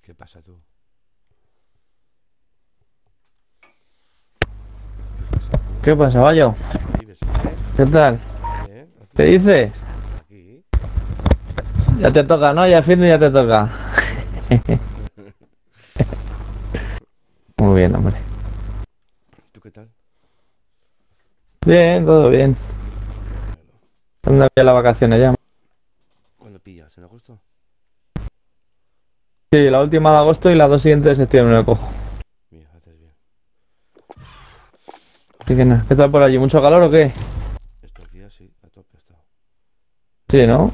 ¿Qué pasa tú? ¿Qué pasa tú? ¿Qué pasa, Bayo? ¿Qué vives, hombre? ¿Qué tal? Bien, ¿Qué aquí. dices? Aquí. Ya te toca, ¿no? Ya fin de ya te toca. Joder, macho. Muy bien, hombre. ¿Tú qué tal? Bien, todo bien. Me alegro. ¿Dónde había las vacaciones ya? ¿Cuándo pillas? ¿En agosto? Sí, la última de agosto y las dos siguientes de septiembre me cojo. Mira, haces bien. Así que Ay, nada, ¿qué tal por allí? ¿Mucho calor o qué? estos días sí, a tope he estado. Sí, ¿no?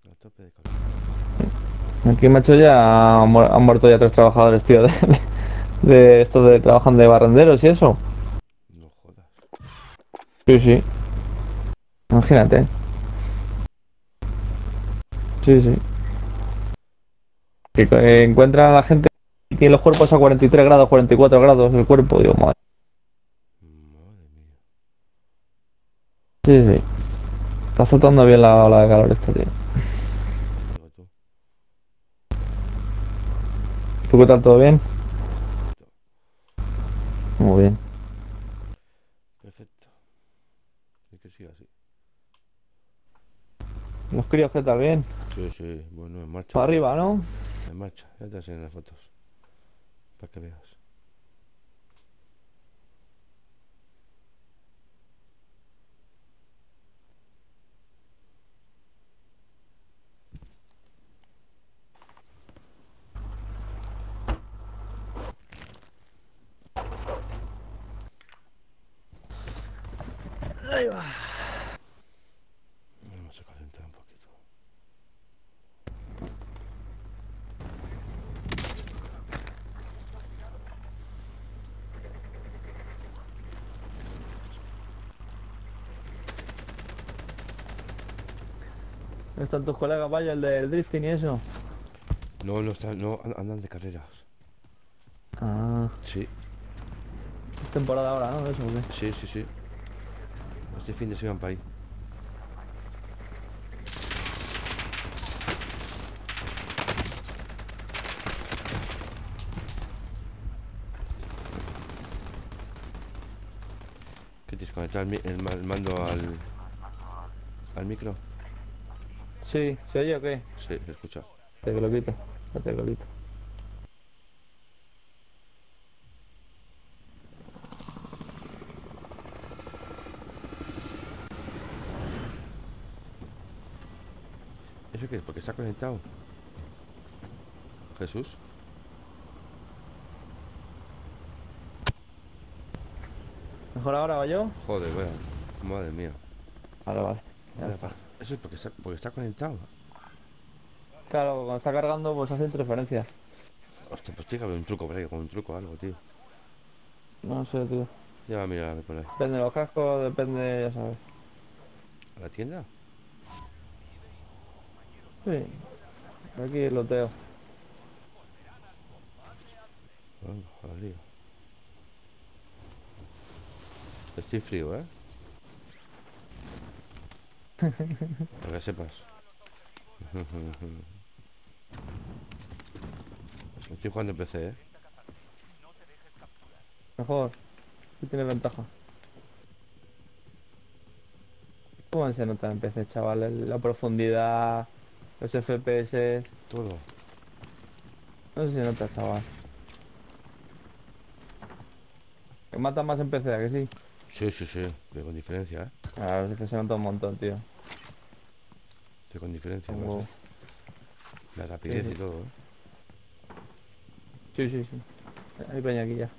Sí, a tope de calor. Aquí, macho, ya han muerto ya tres trabajadores, tío, de estos de trabajan de barrenderos y eso. No jodas. Sí, sí, imagínate. Sí, sí. Que encuentran a la gente y tiene los cuerpos a 43 grados, 44 grados el cuerpo, digo, madre. Madre mía. Sí, sí. Está azotando bien la ola de calor esta, tío. Ya te digo tú. ¿Tú qué tal? ¿Todo bien? Perfecto. Muy bien. Perfecto. Y que siga así. Los críos, ¿qué tal? Bien. Sí, sí. Bueno, en marcha Para ya. arriba, ¿no? En marcha. Ya te enseño las fotos. Para que veas. Ahí va. Vamos a calentar un poquito. ¿Están tus colegas, vaya, el del drifting y eso? No, no está, no andan de carreras. Ah, Sí, es temporada ahora, ¿no? Eso, ¿o qué? sí, sí, sí. Este fin de semana para ahí. ¿Qué tienes? ¿Conectar el mando al micro? Sí, ¿se oye o qué? Sí, se escucha. Te que lo quito. Espérate que lo quito. ¿Eso qué es? ¿Porque está conectado? Jesús. ¿Mejor ahora, yo? Joder, vaya. Madre mía. Vale, vale. Ya Vaya, está. eso es porque está conectado. Claro, cuando está cargando, pues hace interferencias. Hostia, pues tiene que haber un truco por ahí, con un truco o algo, tío. No sé, tío. Ya va a mirar a ver por ahí. Depende de los cascos, depende, ya sabes. ¿A la tienda? Sí, aquí loteo. Venga, a la lío. Estoy frío, ¿eh? Para que sepas. Estoy jugando en PC, ¿eh? Mejor, sí tiene ventaja. ¿Cómo se nota en PC, chaval? La profundidad, los FPS. Todo. No sé si se nota, chaval. Que mata más en PC, ¿a que sí? Sí, sí, sí. Pero con diferencia, ¿eh? Claro, es que se nota un montón, tío. Sí, con diferencia Un más, ¿eh? huevo. La Sí, rapidez sí. y todo, ¿eh? Sí, sí, sí. Hay peña aquí ya.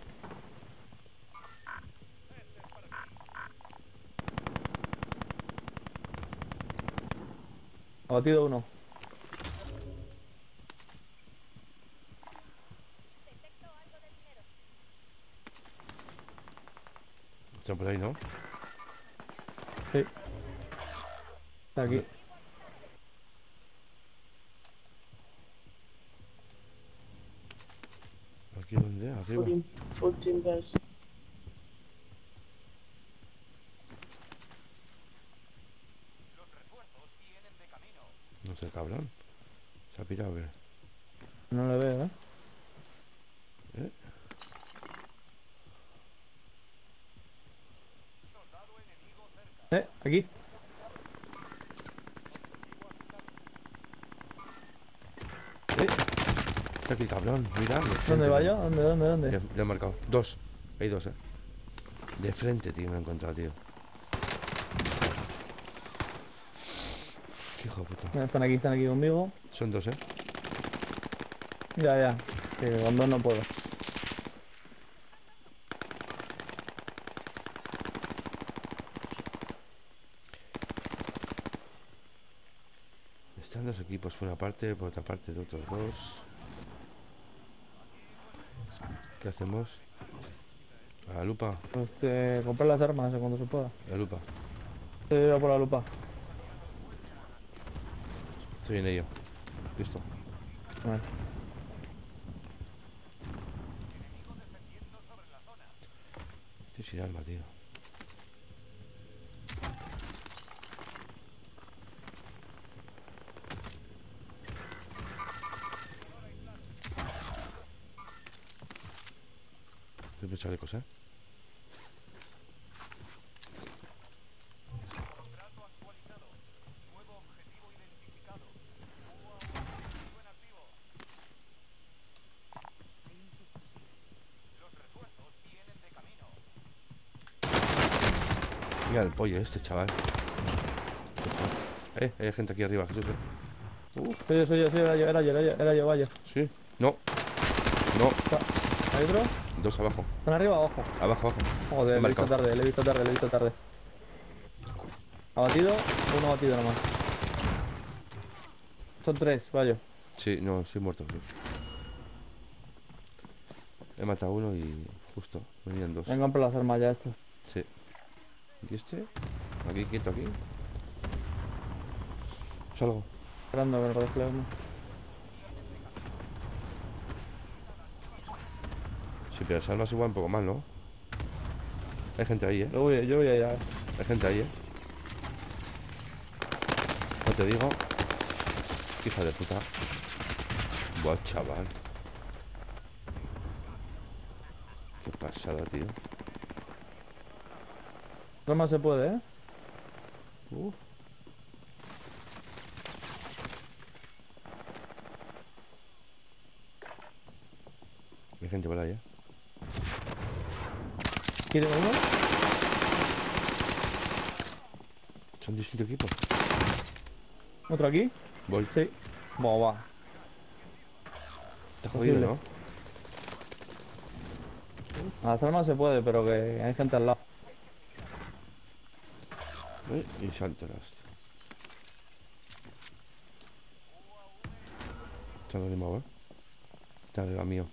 Abatido uno. Están por ahí, ¿no? Sí, está ¿Dónde? aquí. ¿Aquí dónde? ¿Arriba? 14 guys. No sé, cabrón. ¿Se ha pirado o qué? No le veo, ¿eh? ¿Eh? Aquí. Está aquí, cabrón. Mira, de ¿Dónde frente. va yo? ¿Dónde? Le he marcado. Dos. Hay dos, De frente, tío, me he encontrado, tío. Qué hijo de puta. Mira, están aquí conmigo. Son dos, Ya. Que con dos no puedo. Están dos equipos, por una parte, por otra parte de otros dos. ¿Qué hacemos? A la lupa. Pues comprar las armas cuando se pueda. A la lupa. Estoy a por la lupa. Estoy en ello. Listo. Vale. Estoy sin arma, tío. Estoy por chalecos, Mira el pollo este, chaval. Hay gente aquí arriba, Jesús, Soy yo, era yo, vaya. Sí. No. No. ¿Hay otro? Dos abajo. ¿Están arriba o abajo? Abajo. Joder, Te he le he visto marcado. tarde, le he visto tarde. Abatido, uno abatido nomás. Son tres, vaya. Sí, no, soy muerto. Sí. He matado a uno y justo, venían dos. Vengan por las armas ya estos. Sí. ¿Y este? Aquí, quieto, aquí. Salgo. Esperando con el reflejo. Sí, pero las armas igual un poco mal, ¿no? Hay gente ahí, Yo voy a ir a ver. Hay gente ahí, No te digo. Qué hija de puta. Buah, chaval. Qué pasada, tío. Armas se puede, ¿eh? Uf. Hay gente por ahí, ¿Quiere uno? Son distintos equipos. ¿Otro aquí? Voy. Sí. Buah, va. Está jodido, Posible. ¿no? A las armas se puede, pero que hay gente al lado. Y salto las. Está animado, Está arriba mío.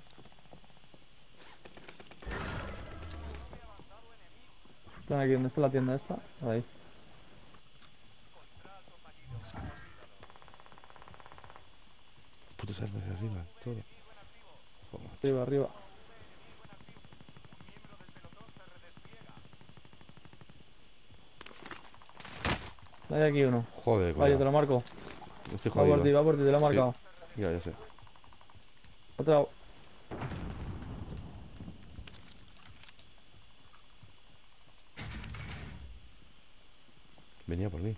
Están aquí, ¿dónde está la tienda esta? Ahí. Putas armas de arriba, todo. Joder, macho. Arriba, arriba. Hay aquí uno. Joder, Vaya, te lo cuidado. marco. Estoy Va jodido. por ti, te lo he Sí. marcado. Ya sé. Otra. Venía por mí.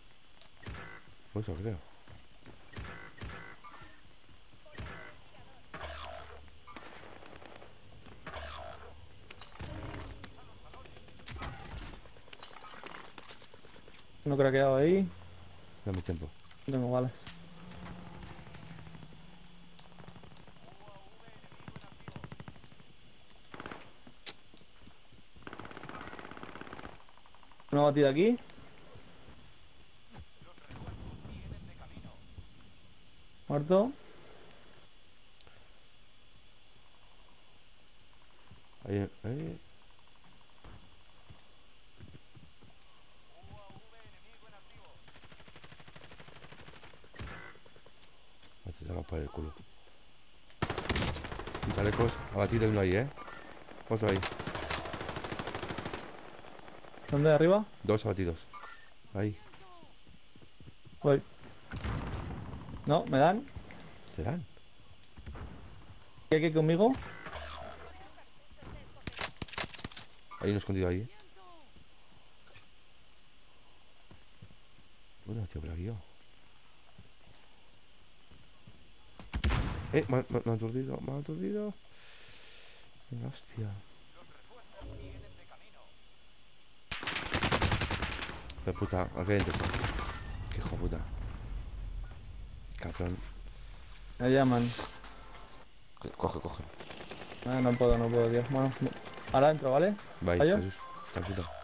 Por eso creo. Uno craqueado ahí. Dame tiempo. No tengo balas. Una batida aquí. Muerto. Ahí. Te saca por el culo. Un chalecos. Abatido uno ahí, Otro ahí. ¿Dónde? ¿Arriba? Dos abatidos. Ahí. Voy. No, me dan. dan? ¿Qué conmigo? Hay uno escondido ahí. Bueno, tío, por aquí yo. Me han aturdido, me han aturdido. Venga, hostia. De puta, aquí hay dentro. Qué hijo de puta. Cabrón. Me llaman. Coge, coge. Ah, no puedo, tío. Bueno, ahora entro, ¿vale? Vais, ¿Fallo? Jesús. Tranquilo.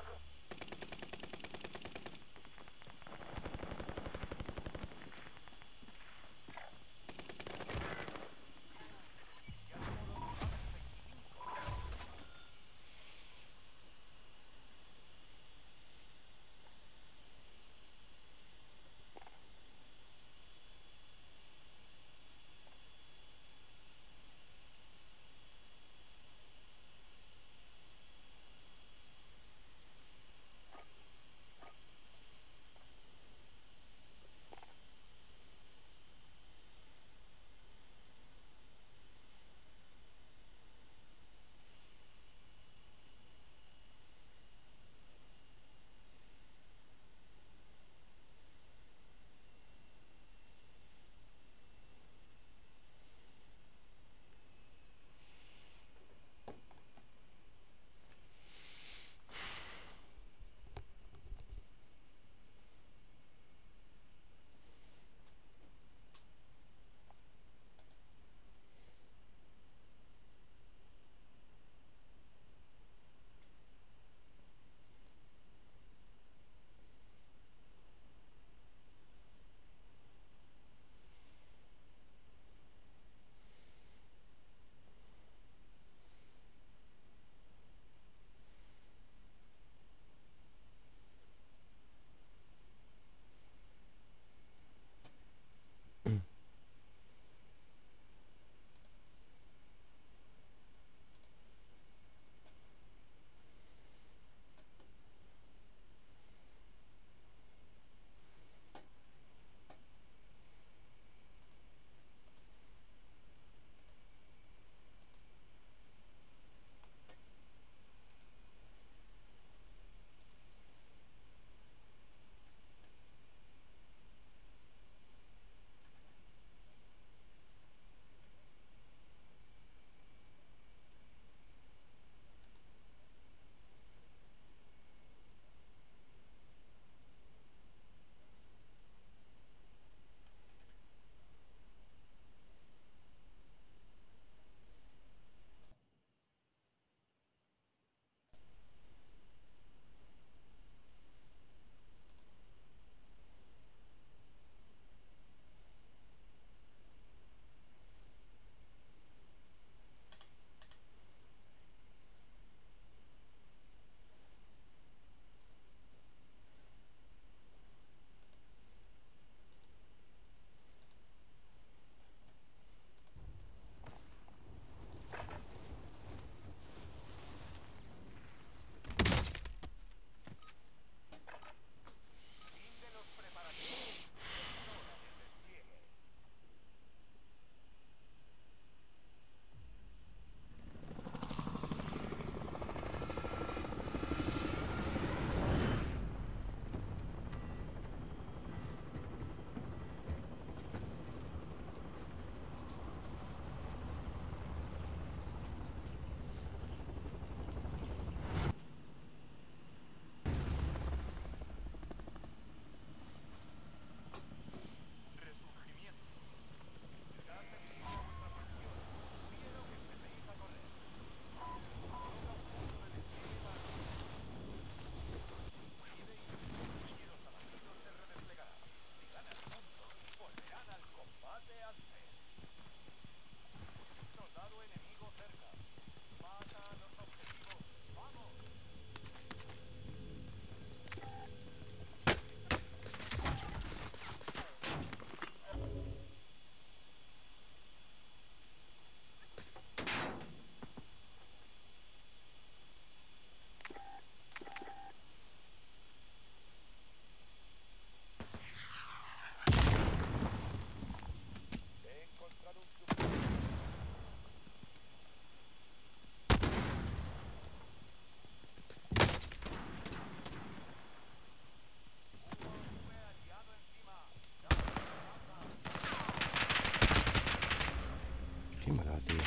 ¿Quién me ha dado, tío?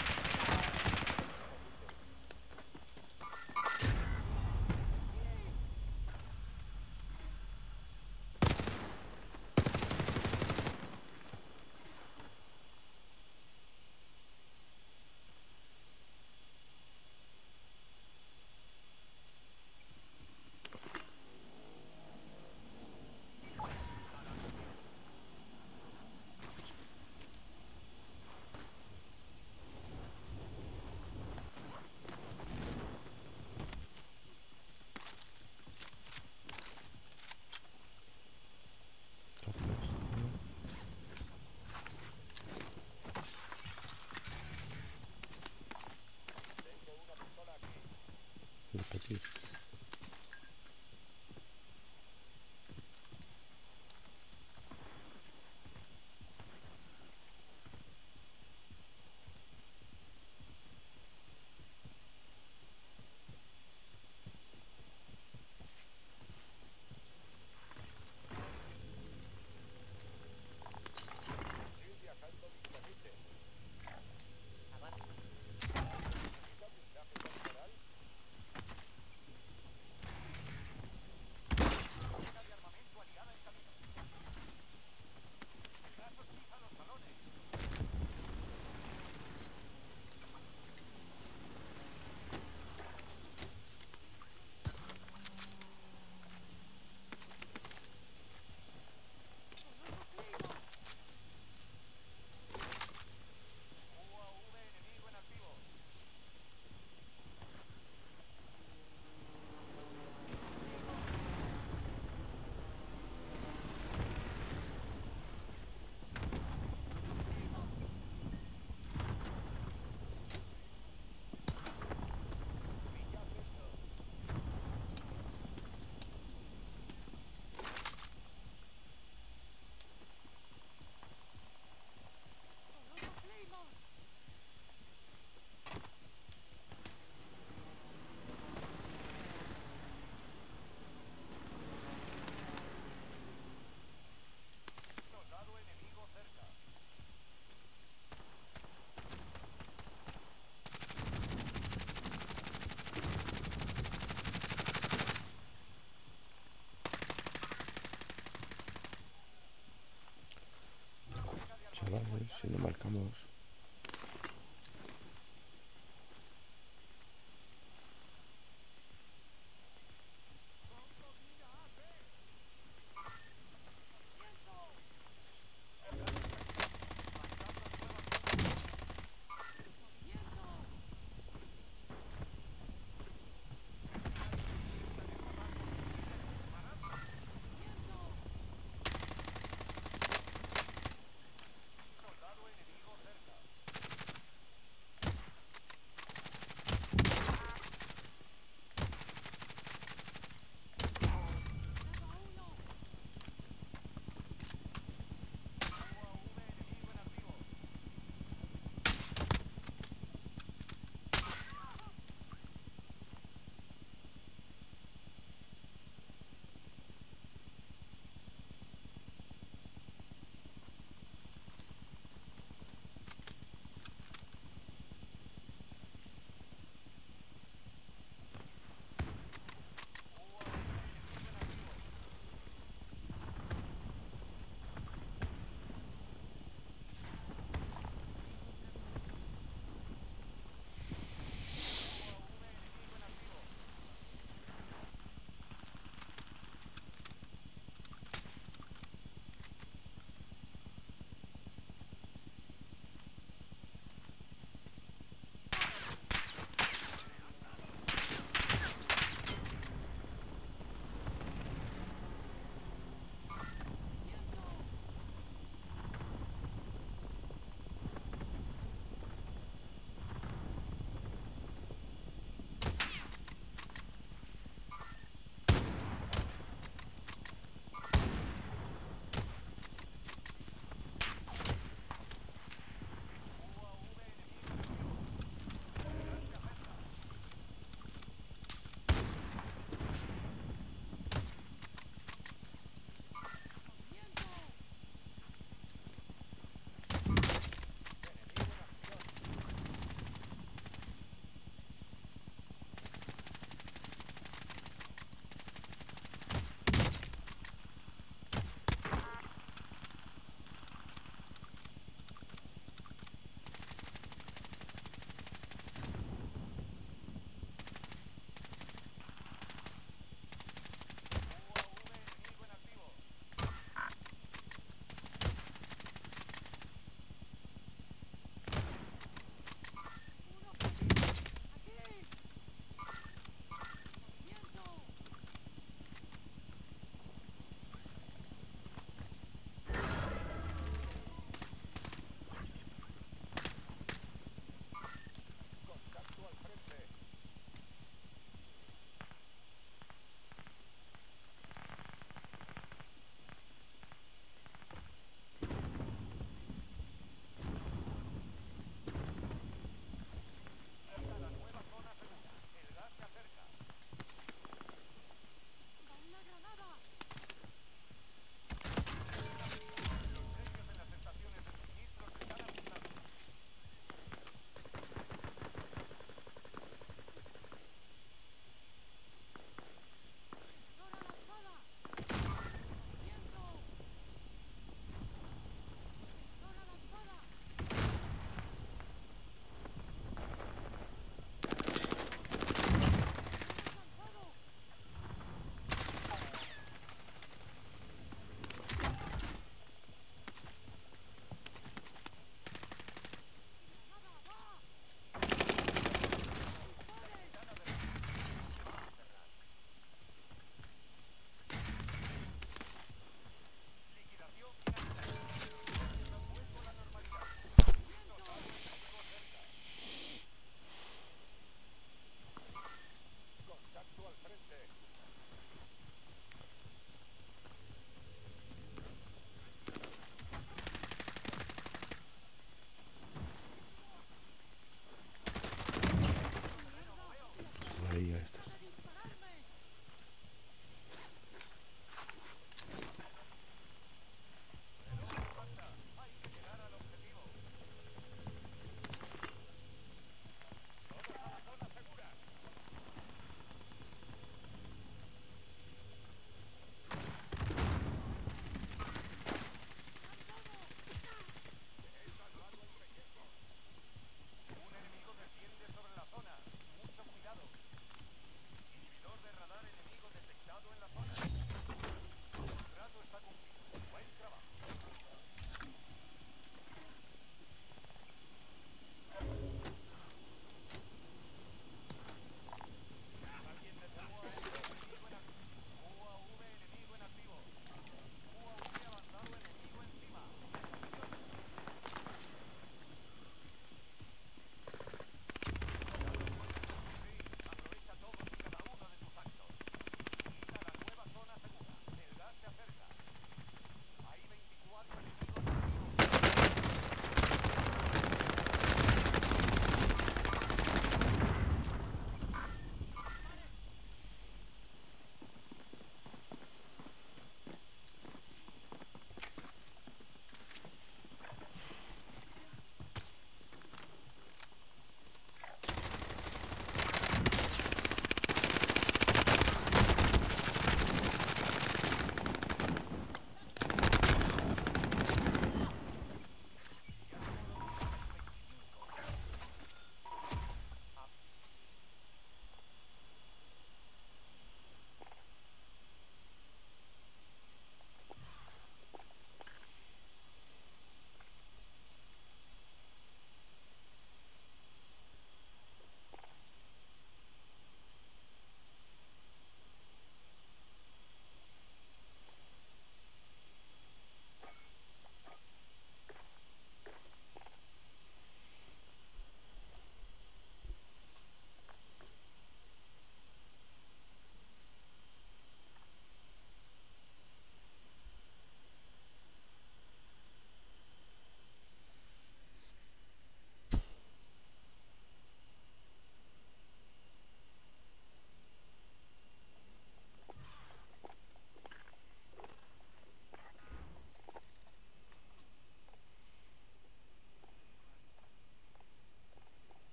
Tropos, tío. Repetir. Chavales, si no marcamos.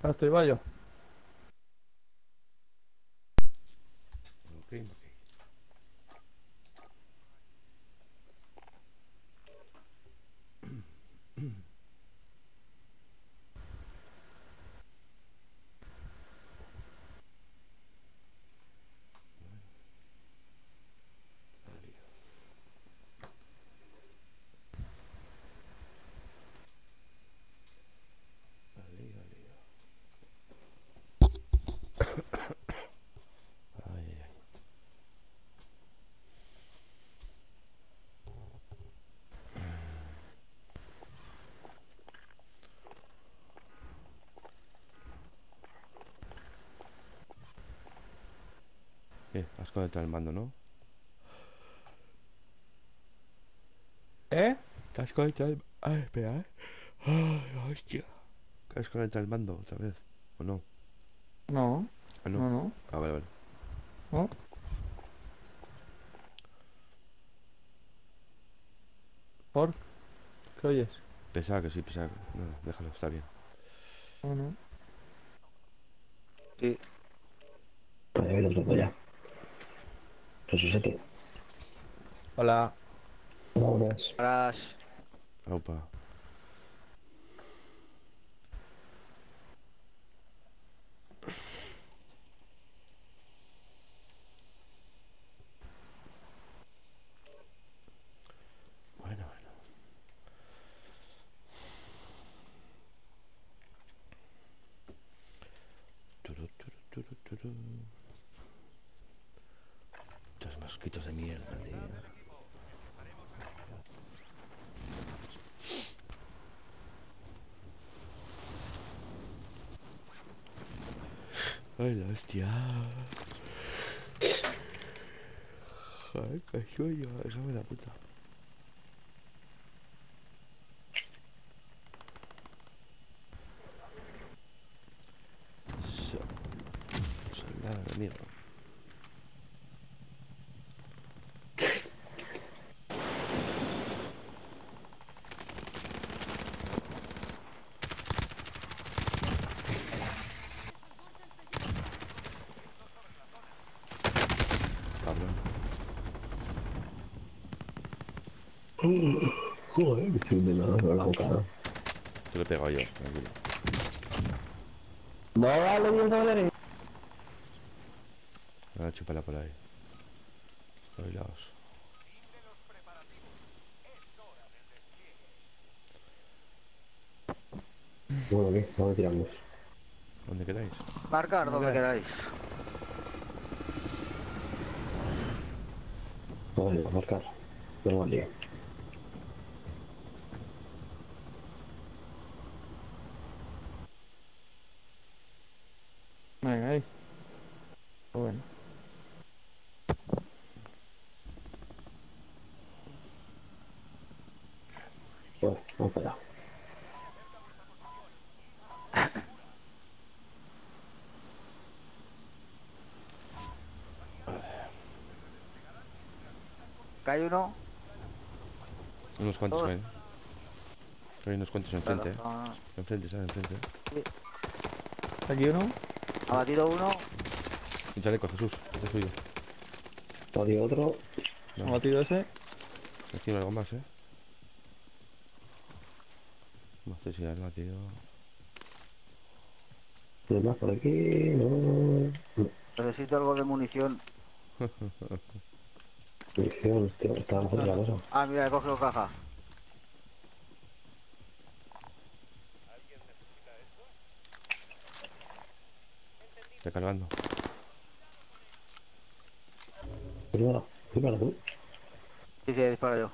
Estoy vallo. Ok, ok. Liga, liga. Ay, ay, ay. Has conectado el mando, ¿no? ¿Eh? ¿Te has conectado el... Ay, espera, ¿eh? Ay, hostia. ¿Has conectado el mando otra vez? ¿O no? No, Ah, no. no, no, Ah, vale, vale. no. ¿Por qué oyes? Pensaba que sí, pensaba que... No, déjalo, está bien. No, no. Sí, Vale, ver otro ya. Eso es aquí. Hola. Vámonos. atrás. Aupa. Bueno, bueno. Turu, turu, turu, turu. Estos mosquitos de mierda, tío. Ay, la hostia. Joder, qué sueño. Déjame la puta. So, soldado enemigo. Cabrón. Joder, que estoy intentando la boca, ¿no? Te lo he pegado yo, tranquilo. No vale 10 dólares. Ahora chúpala por ahí. Bailaos. Bueno, ¿qué? ¿Dónde tiramos? ¿Dónde queráis? Marcar donde queráis. Vale, a marcar. No vale. Venga, ahí. Bueno. Bueno, vamos para allá. Cae uno. Unos cuantos Dos. caen. Hay unos cuantos Claro, enfrente, eh. no, no. Enfrente, ¿sabes? Enfrente. Sí. Aquí uno. Ha batido uno. Un chaleco, Jesús. Este es suyo. Todavía otro. Ha Vale. batido ese. Encima algo más, eh. No sé si has batido. ¿Hay más por aquí? No. No. Necesito algo de munición. Munición, hostia, está mejor la cosa. Ah, mira, he cogido caja. Recargando. Pues nada, dispara tú. Sí, sí, disparo yo.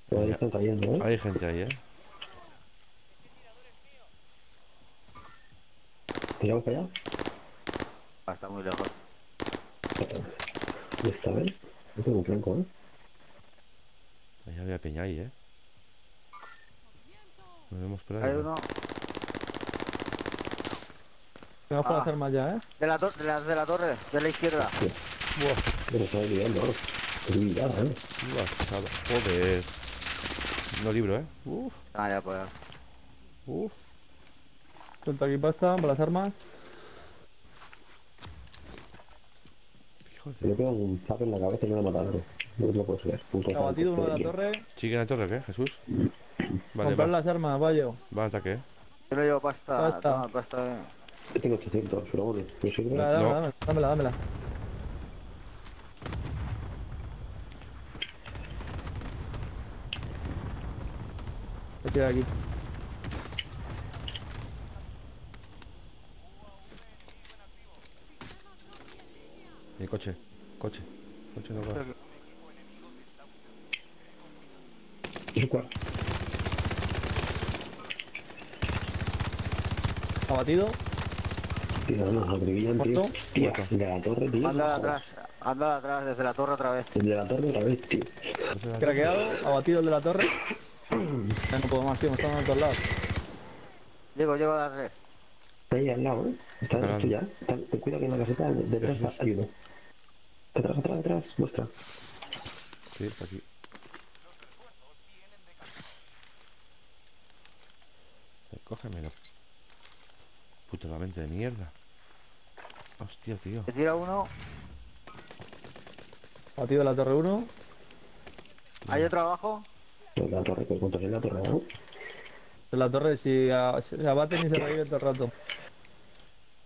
Todavía están cayendo, ¿eh? Hay gente ahí, eh. Tiramos para allá. Ah, está muy lejos. Y esta vez. No tengo un flanco, ¿eh? Ahí había peña ahí, eh. Nos vemos por ahí. Hay ¿No? uno. Vamos por las armas ya, ¿eh? De la, de la torre, de la izquierda. Buah, Pero está olvidando, ¿no? Es mirada, ¿eh? basado. Joder. No libro, Uf, Ah, ya pues. uf. Suelta aquí pasta por las armas. Hijos Se me de... queda un zap en la cabeza y no lo mataron. No lo puedo creer. Puto Ha batido uno de la torre. ¿Sigue en la torre, qué, Jesús? Vale, Comprar va. las armas, vayo. Va al ataque, Yo no llevo pasta. Pasta. Toma, pasta. Yo tengo 800, pero bueno, no sirve. Dámela, No. dámela, dámela, dámela. Voy a tirar aquí. Mi coche. Coche. Coche no va. ¿Eso cuál? Ha batido. Tío, no, lo brillan, tío. ¿Muerto? Tío, de la torre, tío. Anda de no atrás. Anda de atrás, desde la torre otra vez. jodas. De la torre otra vez, tío. ¿No se da Craqueado. Ha batido el de la torre. Ya no puedo más, tío. Me están dando a todos lados. Llego a darle. Está ahí al lado, ¿eh? Está Parado. esto ya. Ten cuidado que en la caseta detrás Jesús. hay uno. Atrás, atrás, atrás. Muestra. Sí, está aquí. Cógemelo. Puto la mente de mierda. Hostia, tío. Te tira uno. Ha batido la torre 1. Hay otro abajo. De la torre, que cuántos en la torre, ¿no? De la torre, si se abaten y se revive todo el rato.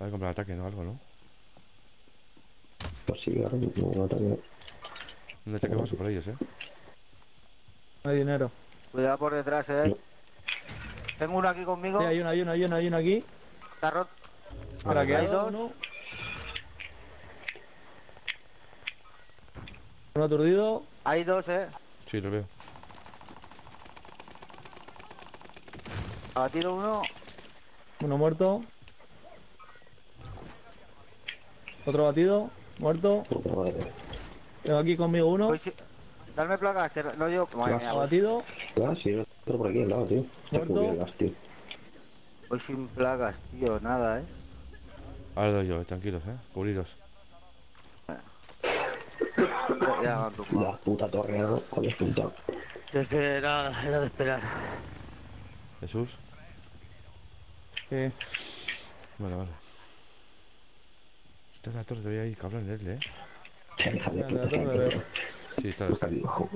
Va a comprar ataque, ¿no? Algo, ¿no? Pues sí, claro, no ataque. Un ataque más por ellos, No hay dinero. Cuidado por detrás, Tengo uno aquí conmigo. Sí, hay uno aquí. Está roto. Vale, Hay Craqueado dos. uno. Uno aturdido. Hay dos, Sí, lo veo. Ha batido uno. Uno muerto. Otro batido. Muerto. Puta madre. Tengo aquí conmigo uno. Voy si- Darme placas, que no llevo. Madre Vas. mía, Ha voy, batido. Ah, sí, el otro por aquí al lado, tío. Está Muerto. muy bien, gas, tío. voy sin placas, tío. Nada, Ahora doy yo, tranquilos, Cubriros. Ya van tumbado. La puta torre, ¿no? Con el punto. Es que era de esperar. Jesús. Que Vale, vale. Está en la torre, te voy a ir, cabrón, él, Hija de la puta, torre está veo. aquí. Sí, está. Está aquí abajo.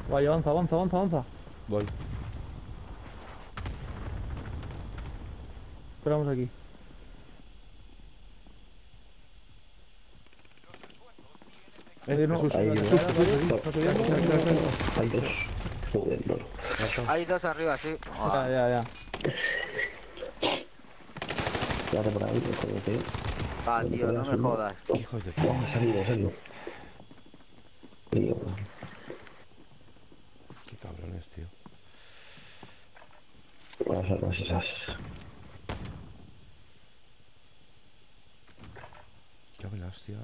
vaya, avanza, avanza, avanza, avanza. Voy. Esperamos aquí. no, Jesús. ahí, Jesús, ahí, Jesús, ahí, Jesús. ahí. Hay dos. Joder, no. Mataos. Hay dos arriba, sí. Ya. Quédate por ahí, joder, tío. Va, tío, no me jodas. Qué hijos de puta. Ha salido. Tío, Qué cabrones, tío. las armas esas. Cago en la hostia.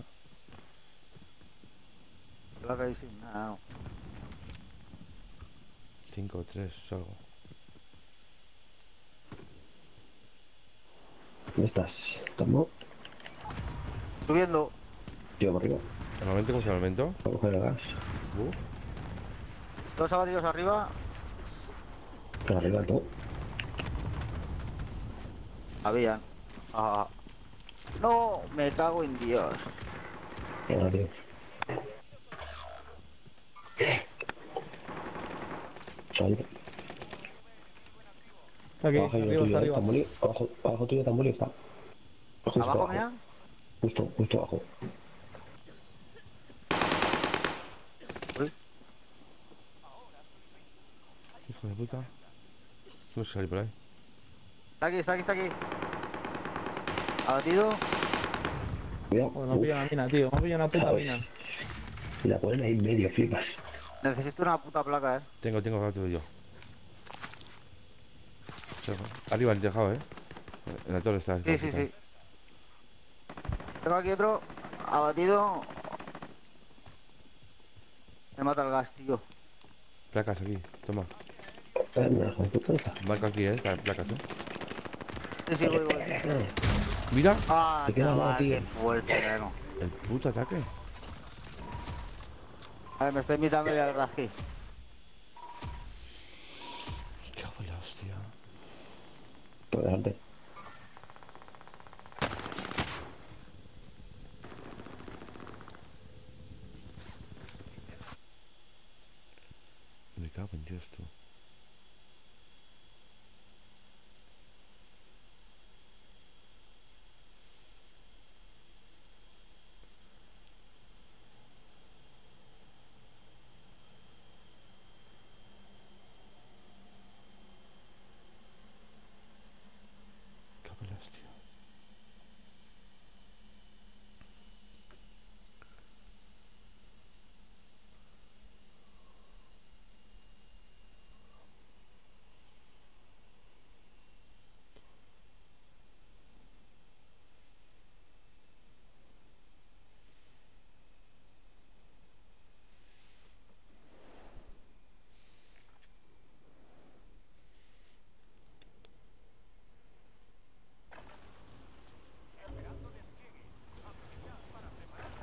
Placa ahí sin nada. 5 3, salgo. ¿Dónde estás? ¿Tomo? Subiendo. Tío, por arriba. ¿Armamento? ¿Cómo se llama armamento? Para coger el gas. Dos abatidos arriba. Para arriba todo. Habían. No, me cago en Dios. Venga, tío. Sal. Aquí, Abajo hay uno arriba, tuyo, arriba. Tamboli. Abajo tuyo, Tamboli está. Justo ¿Abajo mía? Justo abajo. Uy, Hijo de puta. No sé salir por ahí. está aquí. Abatido. Cuidado. Joder, me ha pillado una mina, tío. Me ha pillado una puta Joder. mina. Y la ponen ahí en medio, flipas. Necesito una puta placa, Tengo rápido yo. Arriba, el tejado, En la torre está. Sí. Tengo aquí otro. Abatido. Me mata el gas, tío. Placas aquí, toma. Anda, hijo de puta esa. Marca aquí, está en placas, Sí, sí, voy. Mira, Ah, Te queda nada, chaval, tío. qué fuerte, neno. el puto ataque. A ver, me estoy invitando ya al raji. Qué cago en la hostia. Por delante. Me cago en Dios, tú. Cago en la hostia.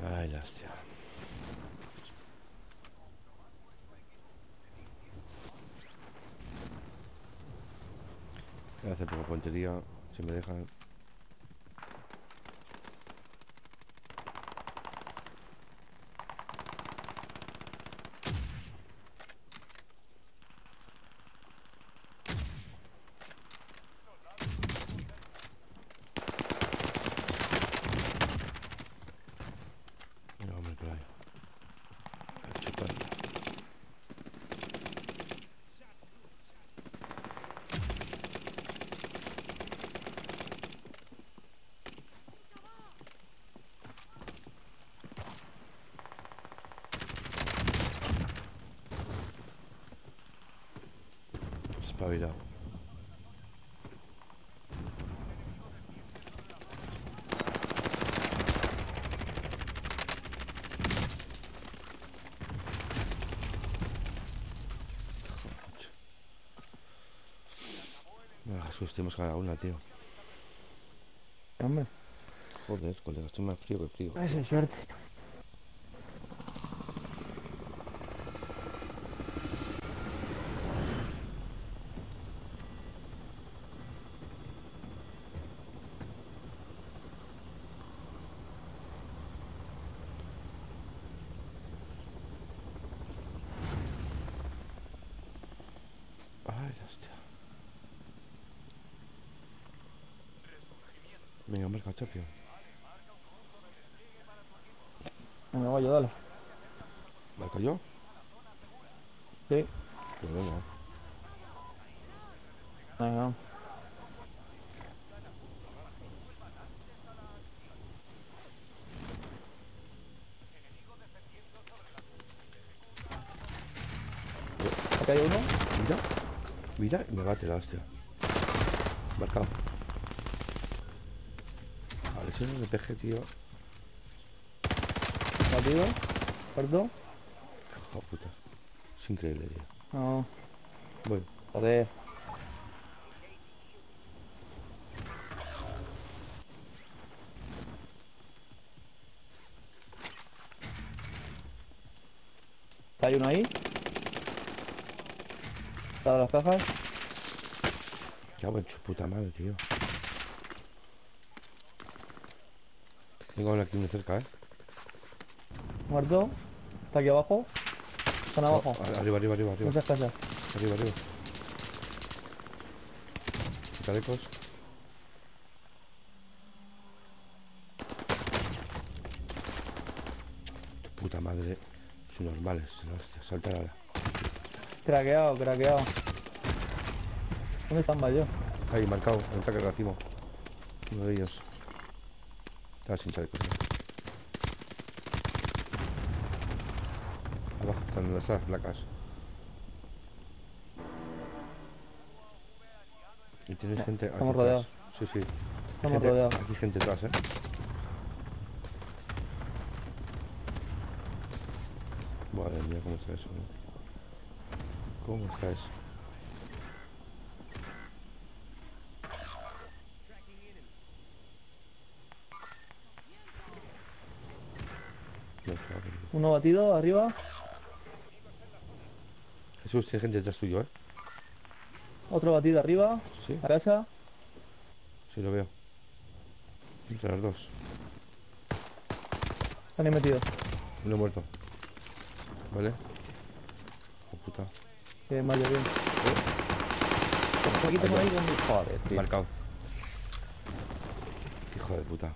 Ay, la hostia. Voy a hacer poco puntería, si me dejan. Mira, hombre, por ahí. Chupando. Espabilado. Me asustemos cada una, tío. Hombre, Joder, colega, estoy más frío que frío. esa suerte. Ay, la hostia. Venga, marca, Chapio. Venga, voy yo, dale. ¿Marco yo? Sí, Pues venga. venga, vamos. ¿Acá hay uno? Mira, mira, y me bate la hostia. Marcado. Vale, eso es el RPG, tío. Batido. Perdón. Hijo de puta. Es increíble, tío. No, Voy. joder. ¿Hay uno ahí? ¿Está de las cajas? Cago en su puta madre, tío. Tengo aquí uno cerca, Muerto. Está aquí abajo. Están abajo. Arriba, arriba, arriba, En arriba. esas casas. Arriba, arriba. Chalecos. Tu puta madre. Son normales. Hostia, saltar ahora. Craqueado, craqueado. ¿Dónde están, yo? Ahí, marcado. En el ataque que racimo. Uno de ellos. Estaba sin chalecos. Abajo están las placas. Y tienes gente aquí estamos atrás. rodeados. Sí, sí. Hay Estamos gente, rodeados. aquí gente atrás, Bueno, Madre mía, ¿cómo está eso, no? ¿Cómo está eso? No, claro. Uno batido, arriba. Jesús, tiene gente detrás tuyo, ¿eh? Otro batido arriba. Sí, A casa. sí lo veo. Entre los dos. Están ahí metidos. Uno muerto. ¿Vale? Oh, puta. Que me ha llovido. Aquí tengo ahí con mi... Joder, tío. Marcado. Hijo de puta.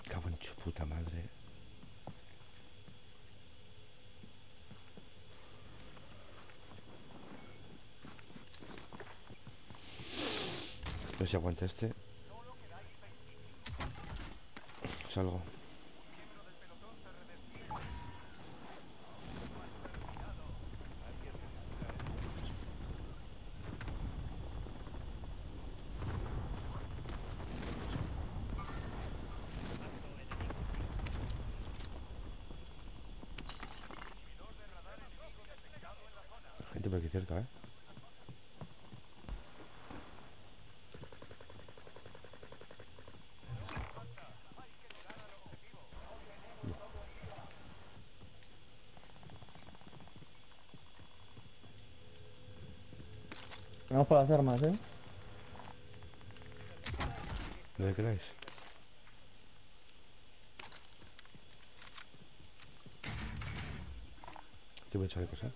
Cago en su puta madre. A ver si aguanta este. Salgo. Gente por aquí cerca, ¿eh? Vamos por las armas, ¿eh? ¿No me queráis? Estoy muy chalecos, ¿eh?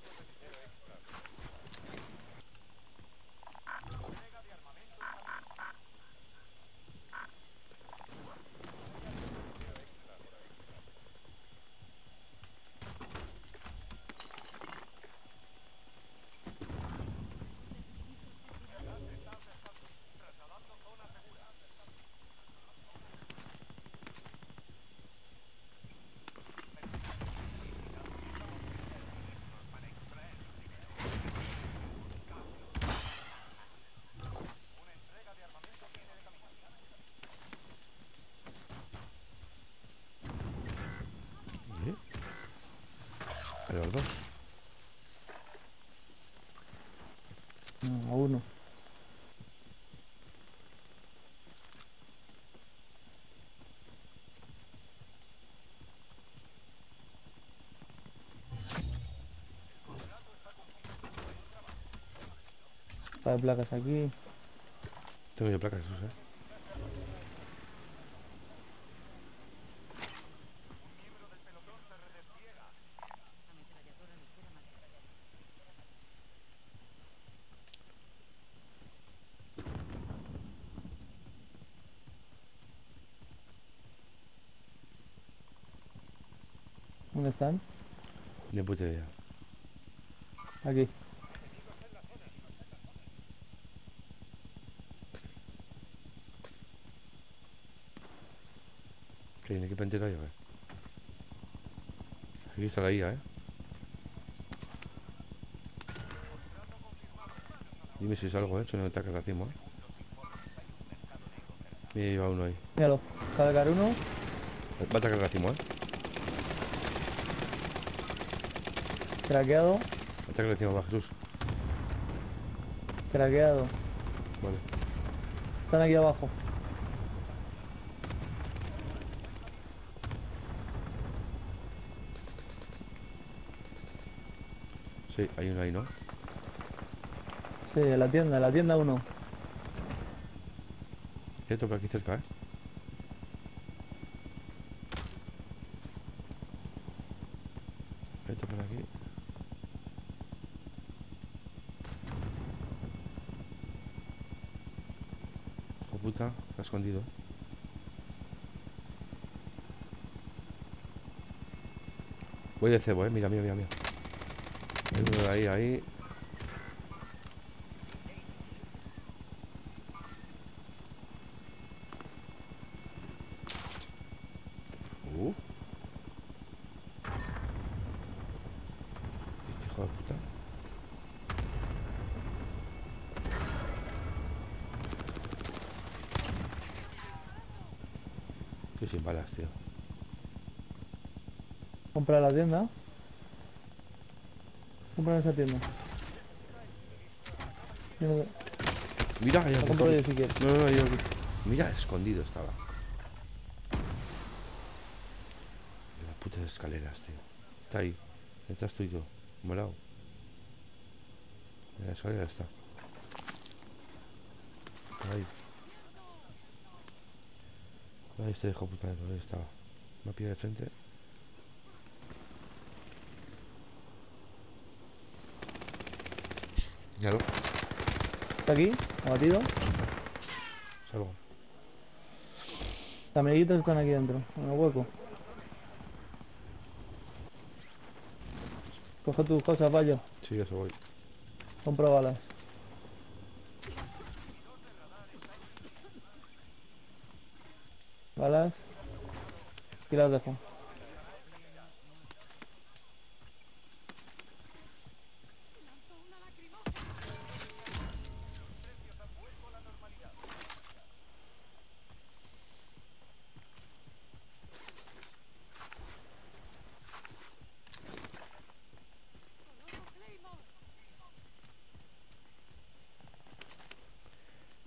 ¿Eh? A los dos. A uno. Par de placas aquí. Tengo yo placas, Jesús, ¿eh? ¿Dónde están? Ni puta idea. Aquí. ¿Qué viene? ¿Qué pentero hay, güey? Aquí está la IA, ¿eh? Dime si salgo, ¿eh? Si no ataque el racimo, ¿eh? Mira, lleva uno ahí. Míralo. Cargar uno. Va a atacar el racimo, ¿eh? Craqueado. Ataca el racimo, va, Jesús. Craqueado. Vale. Están aquí abajo. Sí, hay uno ahí, ¿no? Sí, en la tienda uno. Hay otro por aquí cerca, ¿eh? Hay otro por aquí. Hijo puta, se ha escondido. Voy de cebo, ¿eh? Mira, mira, mira, mira. Hay uno de ahí, ahí. Hijo de puta. Estoy sin balas, tío. Compra en la tienda. Compra en esa tienda. Yo no- Mira, ahí La hay compro yo cosas. si quieres. No, no, ahí hay- Mira, escondido estaba. En las putas escaleras, tío. Está ahí. Detrás tuyo. Molado. En la escalera está. Ahí. Ahí este hijo puta. Ahí estaba. Me ha pillado de frente. Míralo. Está aquí, abatido. Salgo. Los amiguitos están aquí dentro, en el hueco. Coge tus cosas, Payo. Sí, eso voy. Compro balas. Balas. Aquí las dejo.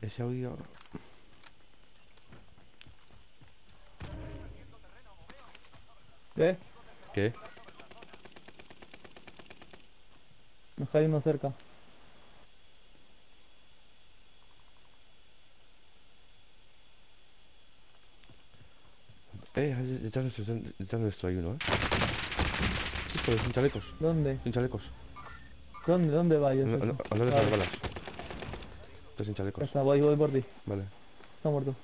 Ese audio. ¿Qué? ¿Qué? Me está yendo cerca. Detrás nuestro hay uno, Híjole, sin chalecos. ¿Dónde? Sin chalecos. ¿Dónde? ¿Dónde vayas No, eso? no, no dejas las Vale, balas. Está sin ya chalecos. está, voy por ti. Vale. Está muerto.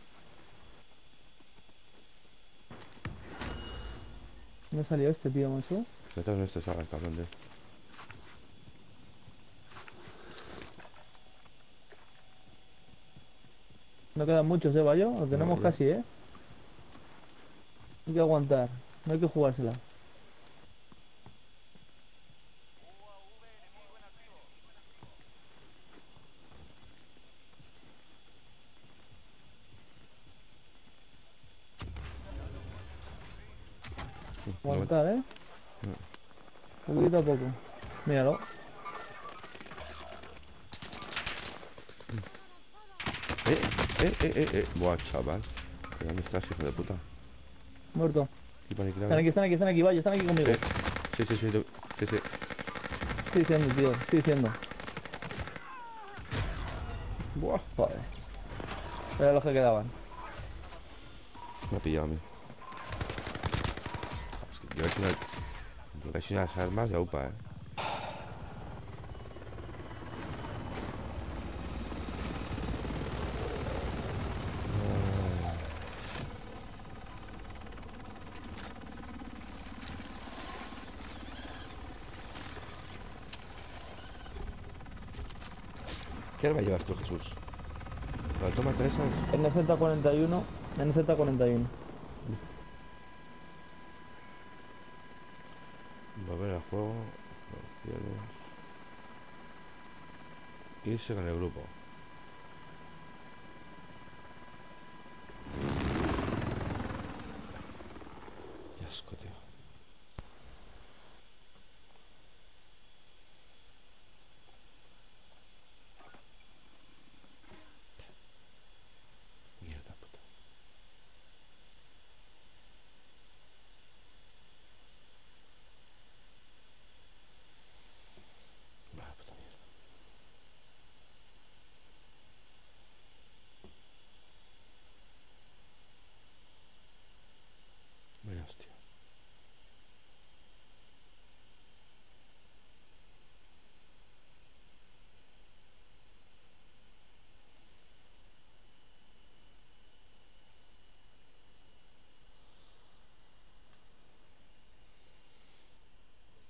¿Dónde salió este tío, macho? Detrás nuestro estaba el cabrón de. No quedan muchos, Bayo. Lo No, tenemos ya. casi, ¿eh? Hay que aguantar. No hay que jugársela. No, Aguantar, ¿eh? Poquito a poco. Míralo. Buah, chaval. ¿Dónde estás, hijo de puta? Muerto. Aquí para Están aquí, Bayo. Están aquí conmigo. Sí. Estoy diciendo, tío. Estoy diciendo. Buah. Joder. Era los que quedaban. Me ha pillado a mí. Es que yo he hecho unas armas de UPA, ¿Qué arma llevas tú, Jesús? ¿La tómate esas? NZ41. NZ41. Volver al juego. Opciones. Irse con el grupo. Qué asco, tío. Mierda, puta. Vaya puta mierda. Vaya hostia.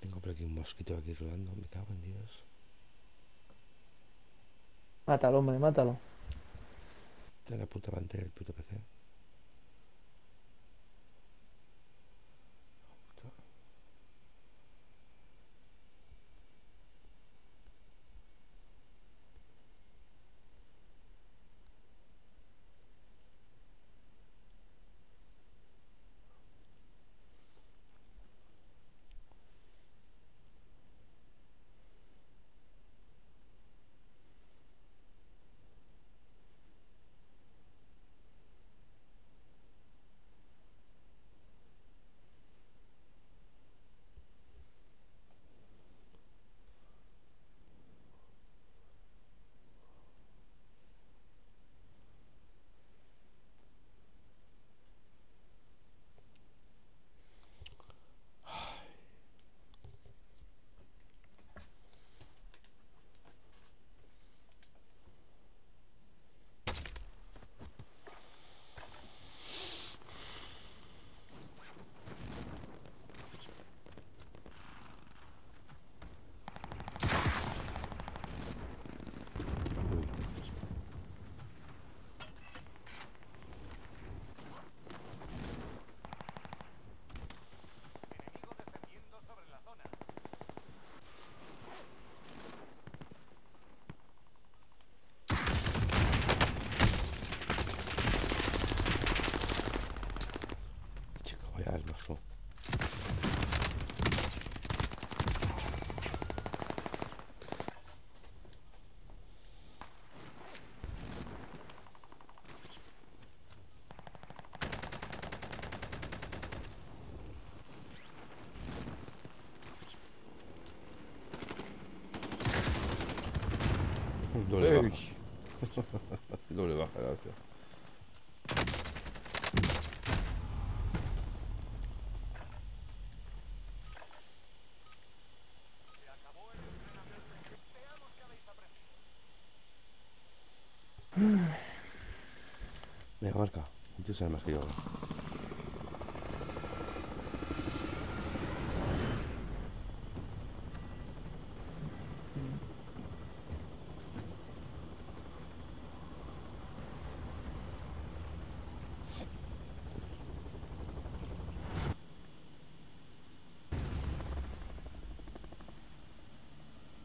Tengo por aquí un mosquito aquí rodando. Me cago en Dios. Mátalo, hombre, mátalo. Está en la puta pantalla del puto PC. Doble baja. Doble baja, gracias. Venga, marca. Tú sabes más que yo ahora.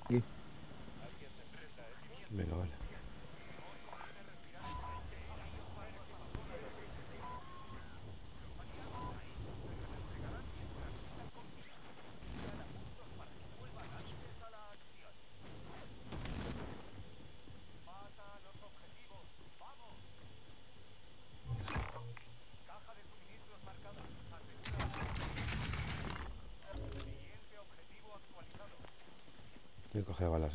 Aquí. Venga, vale. Voy a coger balas,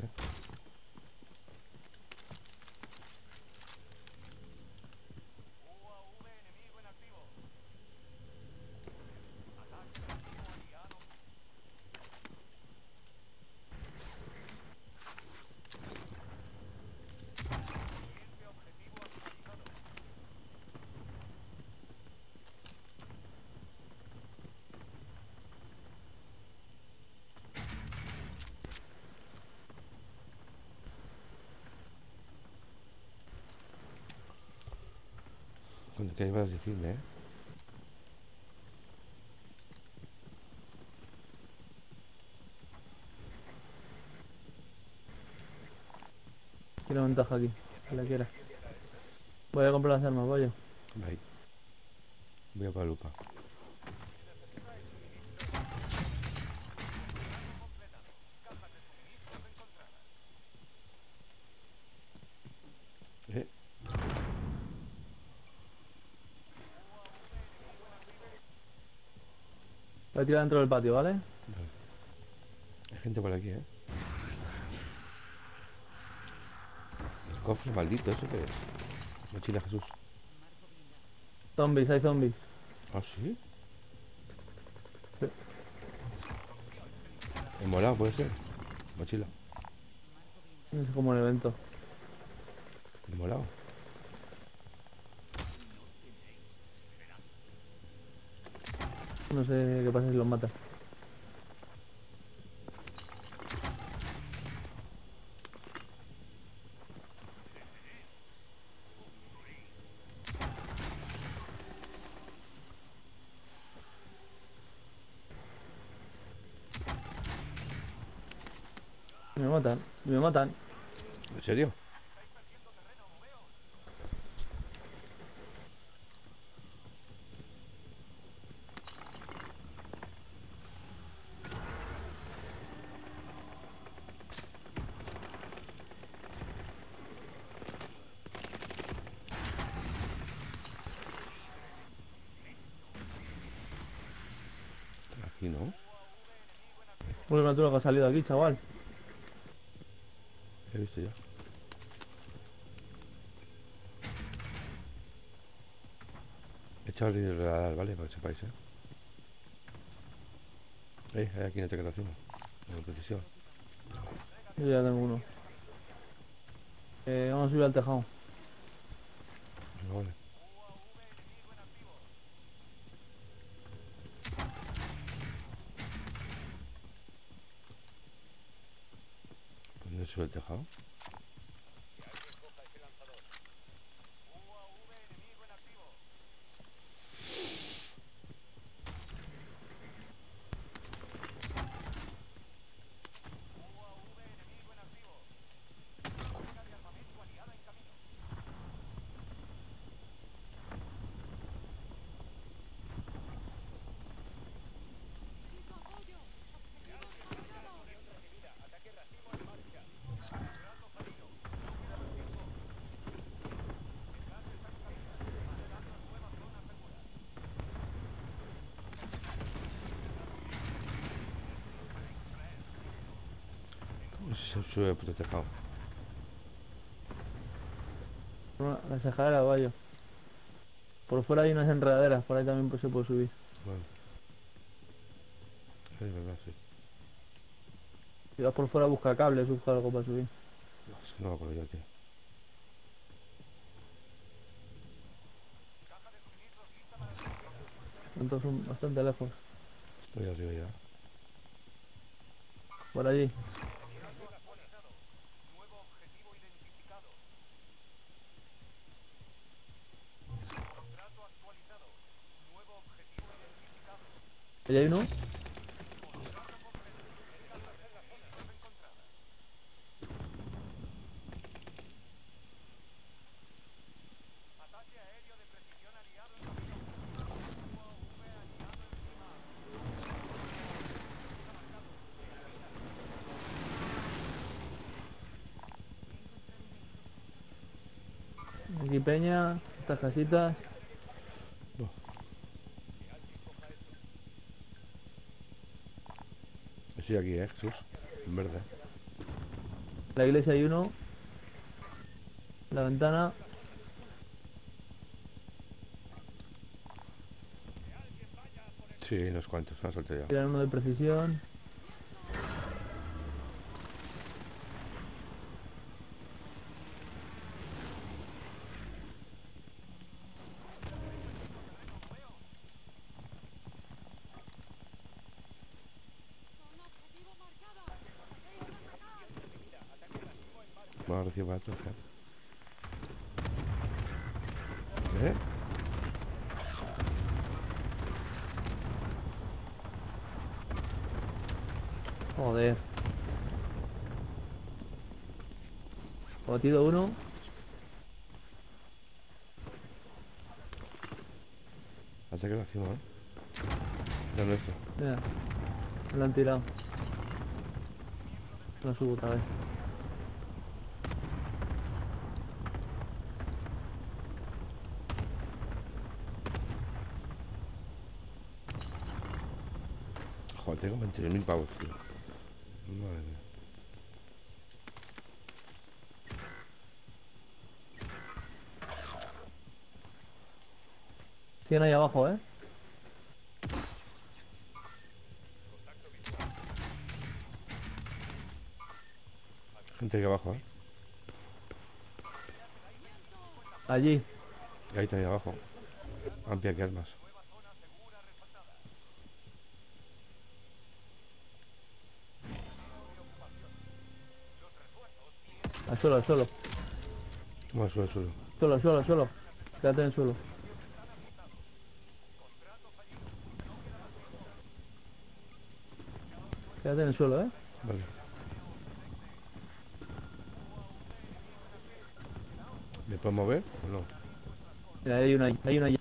Cuando queráis vas decirme, Tiene ventaja aquí, que la quiera. Voy a comprar las armas, voy. Ahí. Voy a por la lupa. Eh, Voy a tirar dentro del patio, ¿vale? hay gente por aquí, El cofre maldito, ¿eso qué es? Mochila Jesús. Zombies, hay zombies. ¿Ah, sí? Sí. Molado, puede ser. Mochila. Es como un evento. Molado. No sé qué pasa si los mata. Me matan, me matan. ¿En serio? Aquí no. Una criatura que ha salido aquí, chaval. He visto ya. He echado el radar, ¿vale? Para que sepáis, hay aquí una integración. Con precisión. Yo ya tengo uno. Vamos a subir al tejado. Venga, vale. ¿Dónde sube el tejado? Se sube por el tejado. Las escaleras, vaya. Por fuera hay unas enredaderas, por ahí también pues, se puede subir. Vale. Es verdad, sí. Si vas por fuera busca cables, busca algo para subir. No, es que no me acuerdo ya, tío. Entonces son bastante lejos. Estoy arriba ya. Por allí. Allí hay uno. Aquí peña, estas casitas. No. Sí, aquí, Jesús. En verde. En la iglesia hay uno. En la ventana. Sí, unos cuantos. Me ha soltado ya. Tiran uno de precisión. Vamos a recibir bachos, ¿eh? Joder. Batido uno. Ataque lo hacemos, ¿eh? Ya nuestro. Mira. Me lo han tirado. Lo subo otra vez. Joder, tengo 22.000 pavos, tío. Madre mía. Tienen ahí abajo, ¿eh? Gente aquí abajo, ¿eh? Allí. Y ahí también abajo. Amplia que armas. Al suelo, al suelo. Toma el suelo, el suelo. Suelo, al suelo, al suelo. Quédate en el suelo. Quédate en el suelo, ¿eh? Vale. ¿Me puedo mover o no? Mira, hay una ahí. Hay una allí.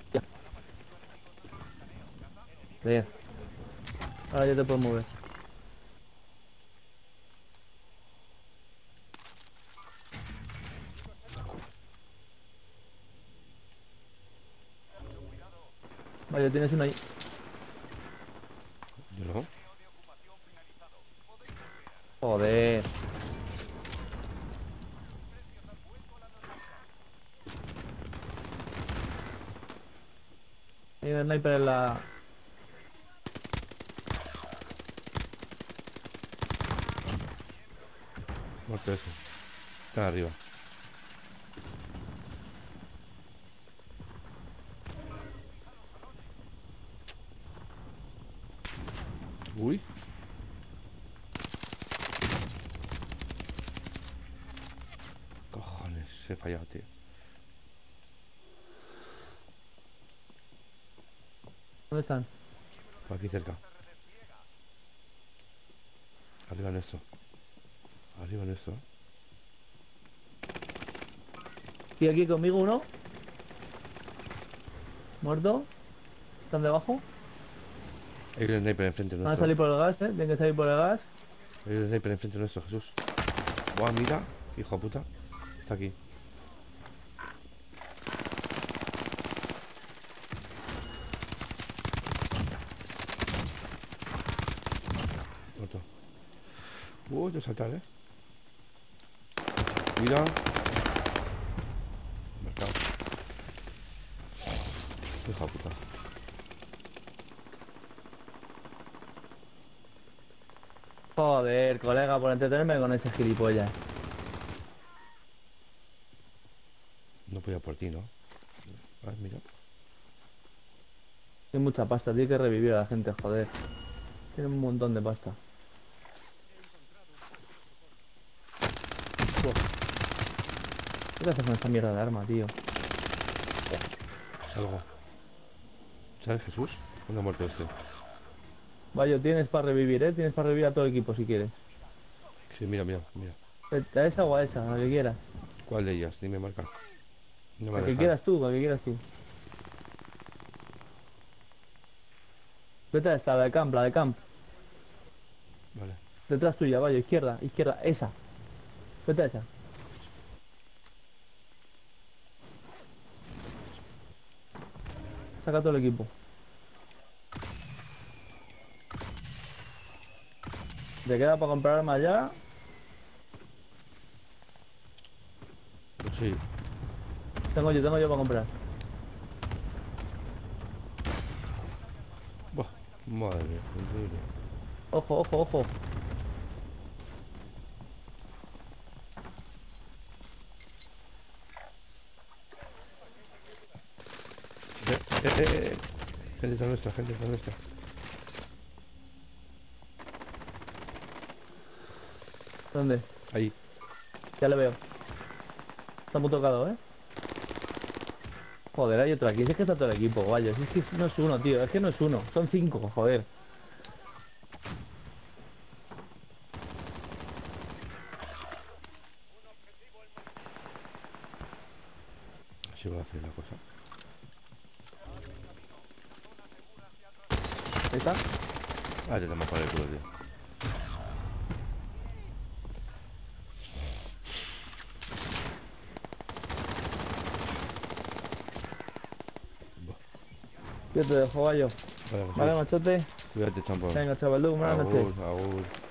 Bien. Ahora ya te puedes mover. Vale, tienes una ahí. Yo no. Joder. Hay un sniper en la... Muerto ese. Están arriba. Uy. Cojones, he fallado, tío. ¿Dónde están? Por aquí cerca. Arriba nuestro. Arriba nuestro. Y aquí conmigo uno. Muerto. Están debajo. Hay un sniper enfrente Van a nuestro. salir por el gas, tienen que salir por el gas. Hay un sniper enfrente nuestro, Jesús. Buah, mira. Hijo de puta. Está aquí. Muerto. Tengo que saltar, Mira. Vale. Hija puta. Joder, colega, por entretenerme con ese gilipollas. No podía por ti, ¿no? Ah, mira. Tiene mucha pasta, tiene que revivir a la gente, joder. Tiene un montón de pasta. Buah. ¿Qué haces con esta mierda de arma, tío? Salgo. ¿Sabes, Jesús? ¿Dónde ha muerto este? Vaya, tienes para revivir, Tienes para revivir a todo el equipo si quieres. Sí, mira, mira, mira. A esa o a esa, a la que quieras. ¿Cuál de ellas? Dime, marca. No me A la que deja. quieras tú, a la que quieras tú. Vete a esta, la de camp, la de camp. Vale. Detrás tuya, vaya, izquierda, izquierda, esa. Vete a esa. Saca todo el equipo. ¿Te queda para comprar armas ya? Pues sí. Tengo yo para comprar. Buah. Madre mía. Increíble. Ojo, ojo, ojo. Gente está nuestra, gente está nuestra. ¿Dónde? Ahí. Ya le veo. Está muy tocado, Joder, hay otro aquí. Si es que está todo el equipo, vaya. Si es que no es uno, tío. Es que no es uno. Son 5, joder. Así va a hacer la cosa. Ahí está. Ah, te damos para el culo, tío. Yo te dejo, gallo. Vale, Jesús. Vale, machote. Cuídate, champo. Venga, chaval, buenas noches. Agur, agur.